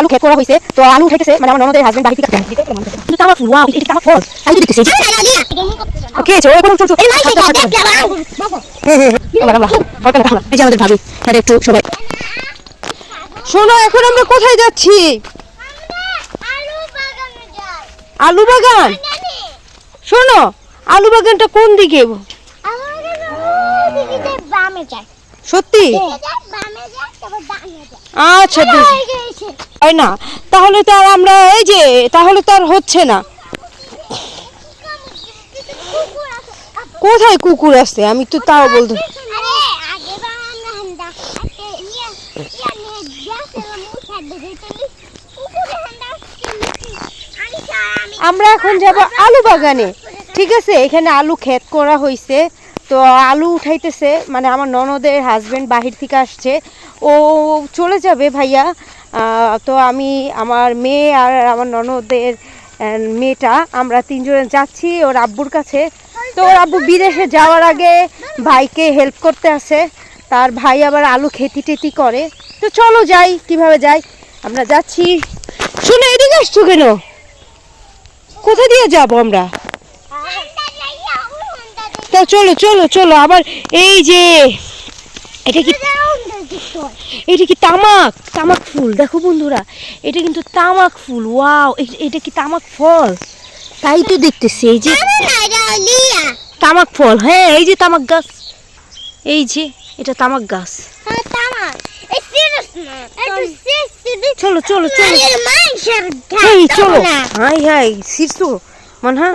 আলু খেত করা হয়েছে, তো আলু উঠাইতেছে, মানে আমার ননদের হাজবেন্ড বাড়ি থেকে তামাক ফুল। ওয়াও, এটা তামাক ফল। আমি দিতেছি ওকে চো এখন চল চল এই আমাদের ভাবি তাহলে একটু সবাই শোনো। এখন আমরা কোথায় যাচ্ছি? আলু বাগান। শোনো, আলু বাগানটা কোন দিকে? সত্যি? আচ্ছা তাই না, তাহলে তো আর আমরা এই যে তাহলে তো আর হচ্ছে না। কোথায় কুকুর আছে? আমি তো তাও বলতে আমরা এখন যাব আলু বাগানে। ঠিক আছে, এখানে আলু ক্ষেত করা হয়েছে, তো আলু উঠাইতেছে, মানে আমার ননদের হাজবেন্ড বাহির থেকে আসছে, ও চলে যাবে ভাইয়া। তো আমি আমার মেয়ে আর আমার ননদের মেয়েটা আমরা তিনজন যাচ্ছি ওর আব্বুর কাছে। তো ওর আব্বু বিদেশে যাওয়ার আগে ভাইকে হেল্প করতে আসে, তার ভাই আবার আলু খেতি টেতি করে। তো চলো যাই, কিভাবে যাই আমরা যাচ্ছি। শুনে এদিকে আসছো কেন? কোথা দিয়ে যাবো আমরা? তা চলো চলো চলো। আবার এই যে এটা কি তামাক? তামাক ফুল দেখো বন্ধুরা, এটা কিন্তু তামাক ফুল। ওয়াও, এটা কি তামাক ফল? তাই তো দেখতেছি। এই যে তামাক ফল, হ্যাঁ এই যে তামাক গাছ, এই যে এটা তামাক গাছ। চলো চলো চলো চলো। হাই হাই শীর্ষু মানহা,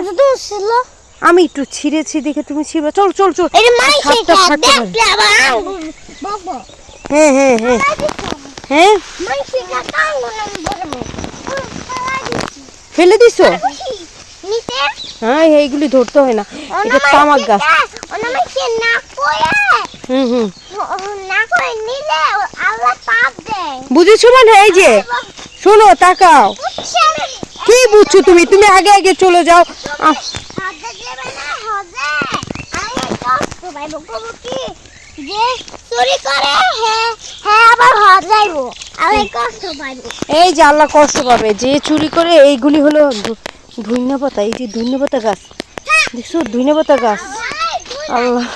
আমি একটু ছিঁড়েছি দেখে তুমি ছিঁড়বে। চল চল চল। হ্যাঁ হ্যাঁ হ্যাঁ হ্যাঁ ফেলে দিছো? হ্যাঁ এইগুলি ধরতে হয় না, এটা তামাক গাছ। বুঝেছো? মানে এই যে শোনো, তাকাও। কি বুঝছো তুমি? তুমি আগে আগে চলে যাও। এই যে আল্লাহ কষ্ট পাবে যে চুরি করে। এইগুলি হলো ধইনা পাতা। এই যে ধইনা পাতা গাছ দেখছো? ধইনা পাতা গাছ। আল্লাহ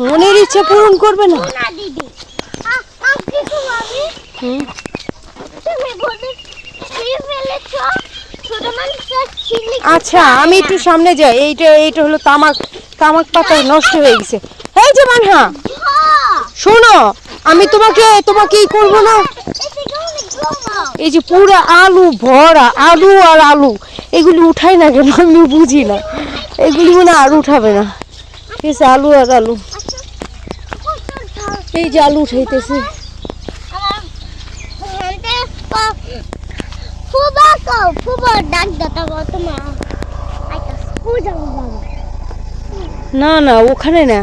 মনের ইচ্ছা পূরণ করবে না। আচ্ছা আমি একটু সামনে যাই। এইটা হলো তামাক পাতা নষ্ট হয়ে গেছে। এই যে মানহা শোনো, আমি তোমাকে করবো না। এই যে পুরো আলু ভরা, আলু আর আলু, এগুলি উঠাই না কেন আমি বুঝি না। এগুলি মনে আর উঠাবে না। ঠিক আছে, আলু আর আলু। এই যে আলু উঠাইতেছি। না না ওখানে না,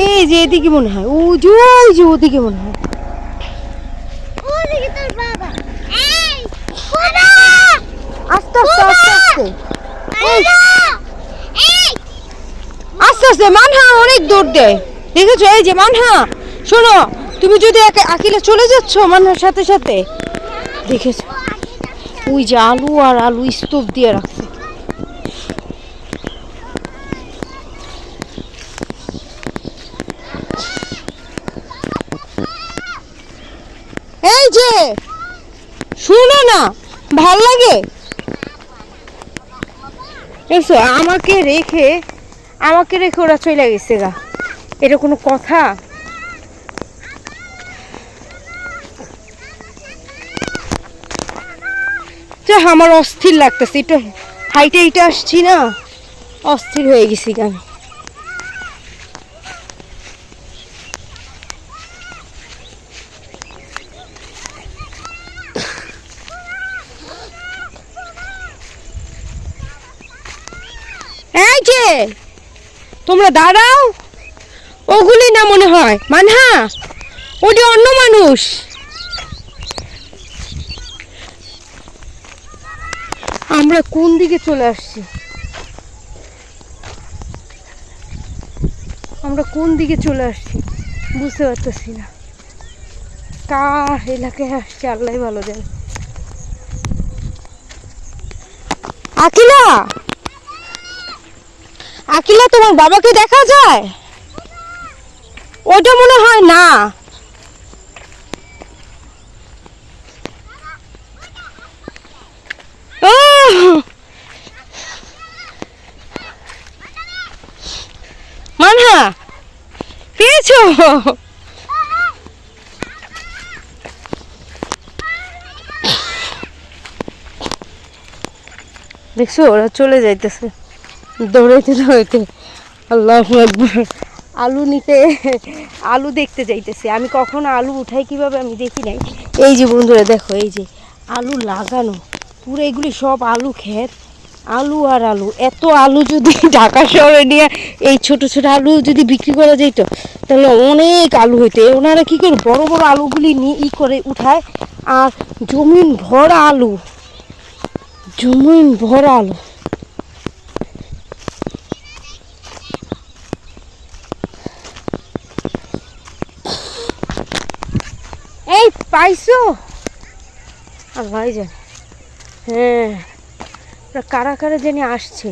এই যে এদিকে মনে হয়। ওই যে ওদিকে মনে হয়। আস্তে আস্তে আস্তে আস্তে আস্তে আস্তে। মানহা অনেক দৌড় দেয়, দেখেছো? এই যে মানহা শোনো, তুমি যদি আকিলে চলে যাচ্ছ মানহার সাথে সাথে, দেখেছো? ওই যে আলু আর আলু স্তূপ দিয়ে রাখছে। এই যে শুনো না, ভাল লাগে দেখছো? আমাকে রেখে ওরা চলে গেছে গা। এটা কোনো কথা? আমার অস্থির লাগতেছে, একটু হাইটে এইটা আসছি না, অস্থির হয়ে গেছি আমি। এই যে তোমরা দাঁড়াও, ওগুলি না মনে হয় মানহা, ওটি অন্য মানুষ। আমরা কোন দিকে চলে আসছি? আমরা কোন দিকে চলে আসছি বুঝতে পারতেছি না, কার এলাকায় আসছে আল্লাহ ভালো জানে। আকিলা, আকিলা তোমার বাবাকে দেখা যায়? ওটা মনে হয় না। মানহা পেয়েছো? দেখছো ওরা চলে যাইতেছে দৌড়াইতে দৌড়াইতে। আল্লাহু আকবার। আলু নিতে, আলু দেখতে যাইতেছে। আমি কখনো আলু উঠাই কিভাবে আমি দেখি নাই। এই যে বন্ধুরা দেখো, এই যে আলু লাগানো পুরো, এগুলি সব আলু ক্ষেত, আলু আর আলু। এত আলু যদি ঢাকা শহরে নিয়ে এই ছোট ছোট আলু যদি বিক্রি করা যেত তাহলে অনেক আলু হইতো। ওনারা কি করে বড় বড় আলুগুলি নিয়ে করে উঠায়, আর জমিন ভরা আলু, জমিন ভরা আলু। এই পাইছো? আল্লাহ জানে। হ্যাঁ, কারা কারা জানি আসছে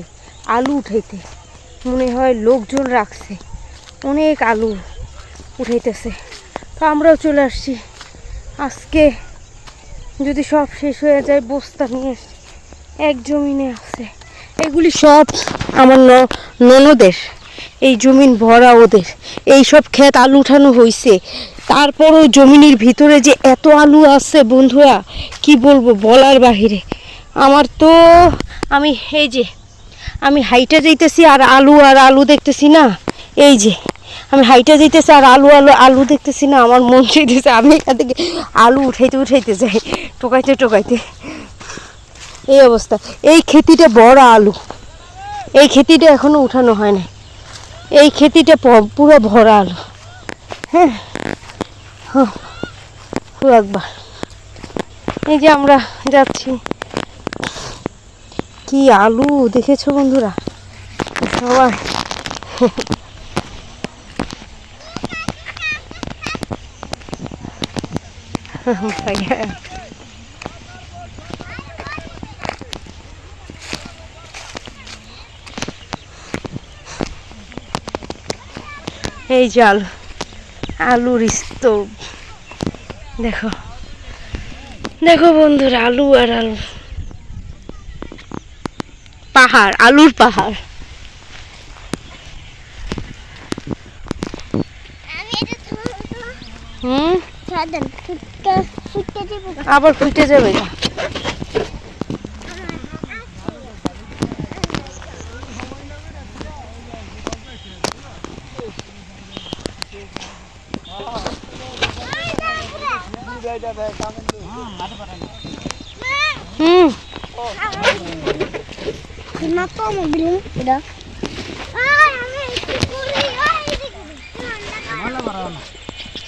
আলু উঠাইতে, মনে হয় লোকজন রাখছে, অনেক আলু উঠাইতেছে। তো আমরাও চলে আসছি। আজকে যদি সব শেষ হয়ে যায়, বস্তা নিয়ে এক জমিনে আছে। এগুলি সব আমার ননদের, এই জমিন ভরা ওদের। এই সব ক্ষেত আলু উঠানো হয়েছে, তারপরও জমিনের ভিতরে যে এত আলু আছে বন্ধুরা, কি বলবো, বলার বাহিরে। আমার তো আমি এই যে আমি হাইটা যাইতেছি আর আলু দেখতেছি না। এই যে আমি হাইটা যাইতেছি আর আলু দেখতেছি না। আমার মন চাইতেছে আমি এখান থেকে আলু উঠাইতে যাই, টোকাইতে। এই অবস্থা। এই খেতিটা বড় আলু, এই খেতিটা এখনো উঠানো হয় না। এই খেতিটা পুরো ভরা আলু। হ্যাঁ, একবার এই যে আমরা যাচ্ছি, কি আলু দেখেছো বন্ধুরা সবাই। এই যে আলুর স্তূপ দেখো, দেখো বন্ধুরা, আলু আর আলু, পাহাড়, আলুর পাহাড়। আবার ফুটে যাবে না।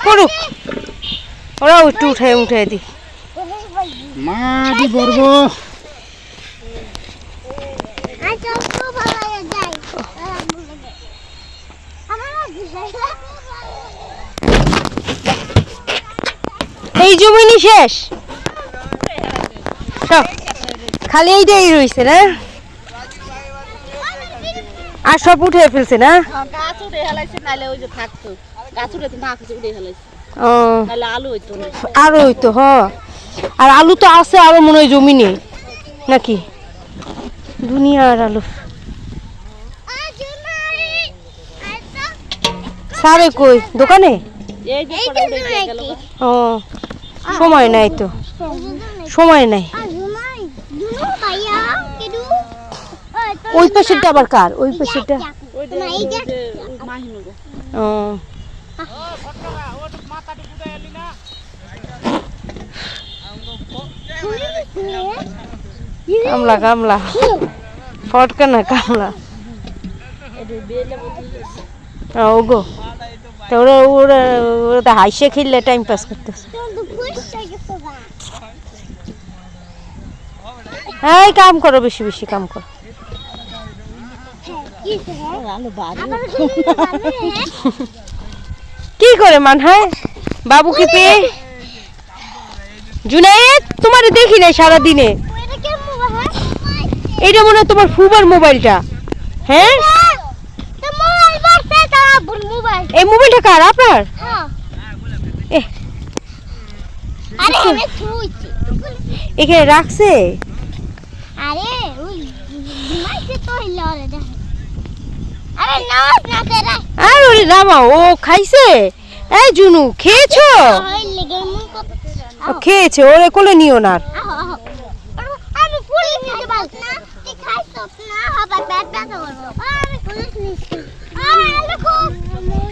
করুক, ওরা একটু উঠাই দি। এই জমিনি শেষ, খালি এইটাই রয়েছে না, আর সব উঠে ফেলছে না। আরো হইতো, হ, আর আলু তো আছে আরো মনে হয় জমিনে নাকি, দুনিয়ার আলু। সারে কই দোকানে? ও সময় নাই তো, সময় নাই। ওই পাশেরটা আবার কার? ওই পাশেরটা ও কামলা, কামলা ফটকা না কামলা। ওগো ওরা ওরা ওরা হাইসে খেললে টাইম পাস করতেছে। হ্যাঁ, কাম করো, বেশি বেশি কাম করো। কি করে মান হয় বাবু কি পেয়ে জুনায়েদ তোমার দেখি নাই সারাদিনে এটা মনে হয় তোমার ফুবার মোবাইলটা হ্যাঁ এই মোবাইলটা কার আপনার এখানে রাখছে আর ওরে রামা ও খাইছে এই জুনু খেয়েছো খেয়েছে ওরে কোলে নিও না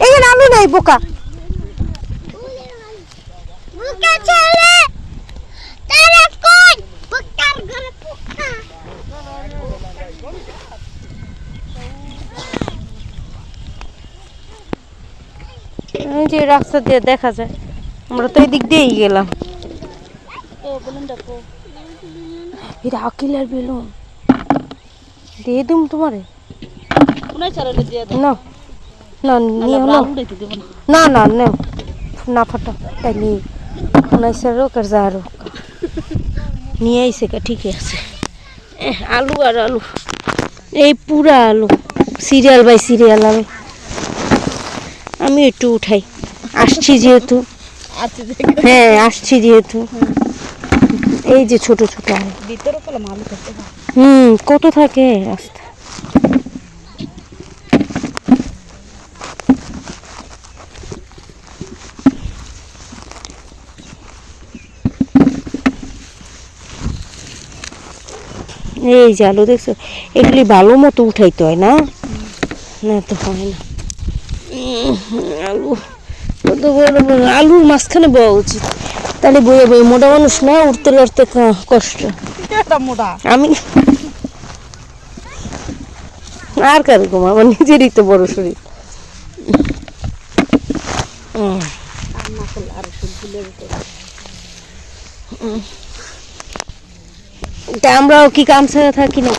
এখানে আলু নাই বোকা যে রাস্তা দিয়ে দেখা যায় আমরা তো এদিক দিয়েই গেলাম এটা আকিলার বেলুন দিয়ে দিম তোমারে না না নিও না না না না ফাটা তাই নিয়ে উনাইশার রোক আর যা রোক নিয়ে আইসে কা ঠিকই আছে আলু আর আলু এই পুরা আলু সিরিয়াল বাই সিরিয়াল আলু আমি একটু উঠাই আসছি যেহেতু হ্যাঁ আসছি যেহেতু এই যে ছোট ছোট আলু কত থাকে রাস্তা এই যে আলু দেখছো এগুলি ভালো মতো উঠাইতে হয় না না তো হয় না আলু কত বড় বড় আলুর মাঝখানে বওয়া উচিত তাহলে বয়ে বয়ে মোটা মানুষ না উঠতে লড়তে কষ্ট আমি আর কারকম আমার নিজেরই তো বড় শরীর তা আমরাও কি কাম ছাড়া থাকি না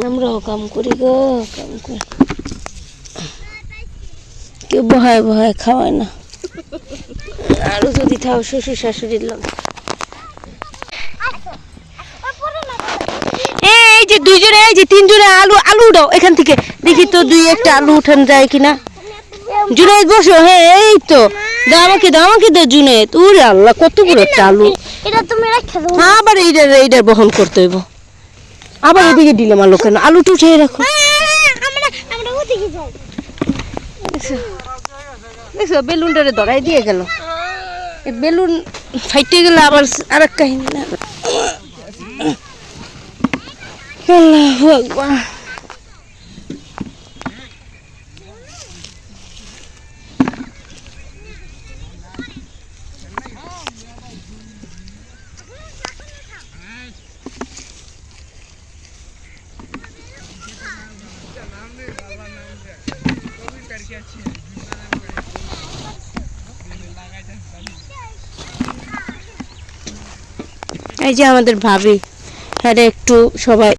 আমরাও কাম করি গো কাম করি কেউ বহায় বহায় খাওয়ায় না আরো যদি থাও শ্বশুর শাশুড়ির লোক এই যে দুইজনে এই যে তিনজনে আলু আলু দাও এখান থেকে দেখি তো দুই একটা আলু উঠান যায় কিনা জুনায়েদ বসো হ্যাঁ এই তো দাও আমাকে দাও জুনায়েদ ওরে আল্লাহ কত বড় একটা আলু এটা তুমি রাখো আবার এইটা বহন করতে হইব আবার এদিকে দিলাম আলু কেন আলুটা উঠিয়ে রাখো আমরা ওদিকে যাই দেখছো বেলুনটারে ধরাই দিয়ে গেল বেলুন ফাইটে গেলে আবার আর এক কাহিনী না আল্লাহু আকবার এই যে আমাদের ভাবি হ্যাঁ একটু সবাই